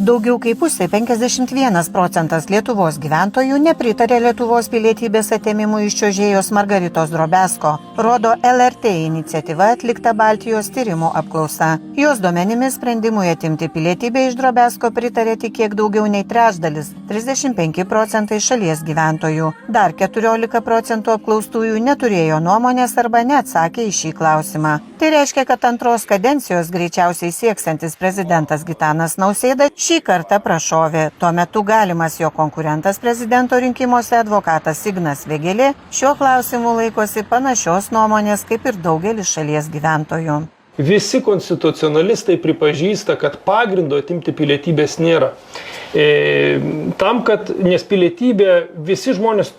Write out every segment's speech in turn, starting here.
Daugiau kaip pusė 51% Lietuvos gyventojų nepritarė Lietuvos pilietybės atėmimui iš čiuožėjos Margaritos Drobesko, rodo LRT iniciatyva atlikta Baltijos tyrimų apklausa. Jos duomenimis sprendimui atimti pilietybę iš Drobesko pritarė tik kiek daugiau nei trečdalis – 35% šalies gyventojų. Dar 14% apklaustųjų neturėjo nuomonės arba neatsakė į šį klausimą. Tai reiškia, kad antros kadencijos greičiausiai sieksiantis prezidentas Gitanas Nausėda šį kartą prašovė. Tuo metu galimas jo konkurentas prezidento rinkimuose advokatas Ignas Vėgėlė šiuo klausimu laikosi panašios nuomonės kaip ir daugelis šalies gyventojų. Visi konstitucionalistai pripažįsta, kad pagrindo atimti pilietybės nėra. Nes pilietybė, visi žmonės,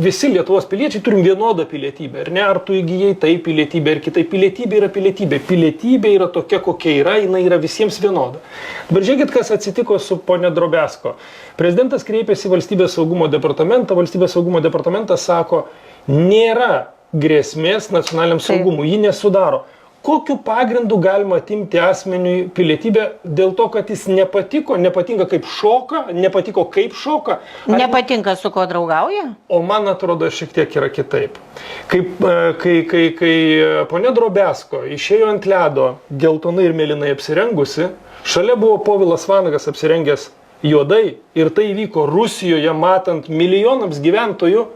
visi Lietuvos piliečiai turim vienodą pilietybę. Ar tu įgyjai tai pilietybė ir kitai. Pilietybė yra pilietybė. Pilietybė yra tokia, kokia yra, jinai yra visiems vienoda. Dabar žiūrėkit, kas atsitiko su ponia Drobesko. Prezidentas kreipėsi į Valstybės saugumo departamentą. Valstybės saugumo departamentas sako, nėra grėsmės nacionaliniam saugumui, ji nesudaro. Kokiu pagrindu galima atimti asmeniui pilietybę dėl to, kad jis nepatinka kaip šoka, nepatiko kaip šoka? Nepatinka su kuo draugauja? O man atrodo šiek tiek yra kitaip. Kai ponia Drobesko išėjo ant ledo geltonai ir mėlynai apsirengusi, šalia buvo Povilas Vanagas apsirengęs juodai ir tai įvyko Rusijoje matant milijonams gyventojų.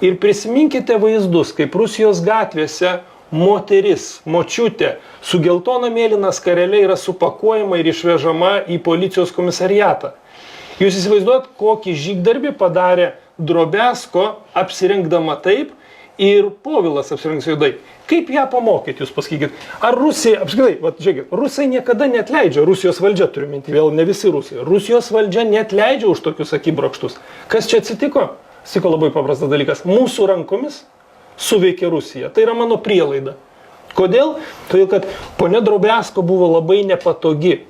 Ir prisiminkite vaizdus, kaip Rusijos gatvėse moteris, močiutė, su geltona mėlyna skarele yra supakuojama ir išvežama į policijos komisariatą. Jūs įsivaizduojat, kokį žygdarbį padarė Drobesko apsirengdama taip ir Povilas apsirengęs juodai. Kaip ją pamokyti, jūs pasakykit? Ar Rusija, apskritai, žiūrėkit, Rusai niekada neatleidžia, Rusijos valdžia turiu minti, vėl ne visi Rusai. Rusijos valdžia neatleidžia už tokius akibrokštus. Kas čia atsitiko? Atsitiko labai paprastas dalykas. Mūsų rankomis suveikė Rusija. Tai yra mano prielaida. Kodėl? Todėl, kad ponia Drobesko buvo labai nepatogi.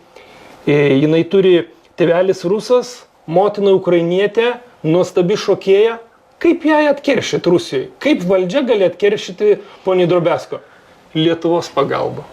Jinai turi tėvelis rusas, motina ukrainietė, nuostabi šokėja. Kaip ją atkeršyti Rusijoje? Kaip valdžia gali atkeršyti poniai Drobesko? Lietuvos pagalba.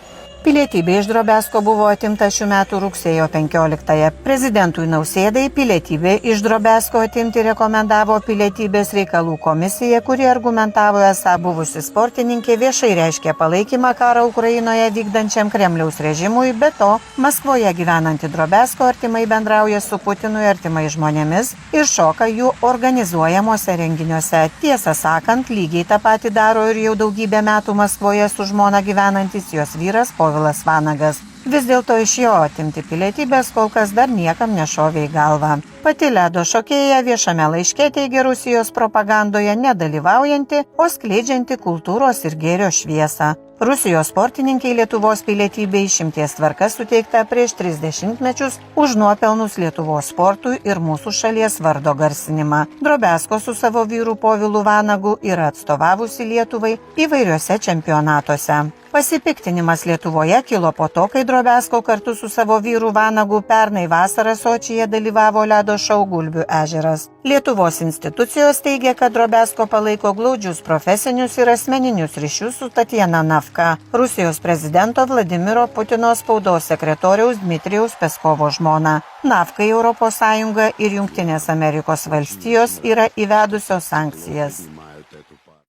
Pilietybė iš Drobesko buvo atimta šių metų rugsėjo 15-ąją. Prezidentui Nausėdai pilietybė iš Drobesko atimti rekomendavo Pilietybės reikalų komisija, kuri argumentavo, esą buvusi sportininkė viešai reiškė palaikymą karą Ukrainoje vykdančiam Kremliaus režimui, be to Maskvoje gyvenanti Drobesko artimai bendrauja su Putinui artimai žmonėmis ir šoka jų organizuojamuose renginiuose. Tiesą sakant, lygiai tą patį daro ir jau daugybę metų Maskvoje su žmona gyvenantis jos vyras Povilas Vanagas. Vis dėlto iš jo atimti pilietybės kol kas dar niekam nešovė į galvą. Pati ledo šokėja viešame laiške teigia Rusijos propagandoje nedalyvaujanti, o skleidžianti kultūros ir gėrio šviesą. Rusijos sportininkai Lietuvos pilietybė išimties tvarka suteikta prieš 30 mečius už nuopelnus Lietuvos sportui ir mūsų šalies vardo garsinimą. Drobesko su savo vyru Povilu Vanagu yra atstovavusi Lietuvai įvairiuose čempionatuose. Pasipiktinimas Lietuvoje kilo po to, kai Drobesko kartu su savo vyru Vanagu pernai vasarą Sočyje dalyvavo ledo šou Gulbių ežeras. Lietuvos institucijos teigia, kad Drobesko palaiko glaudžius profesinius ir asmeninius ryšius su Tatjana Navka, Rusijos prezidento Vladimiro Putino spaudos sekretoriaus Dmitrijaus Peskovo žmona. Navkai ES ir Jungtinės Amerikos valstijos yra įvedusios sankcijas.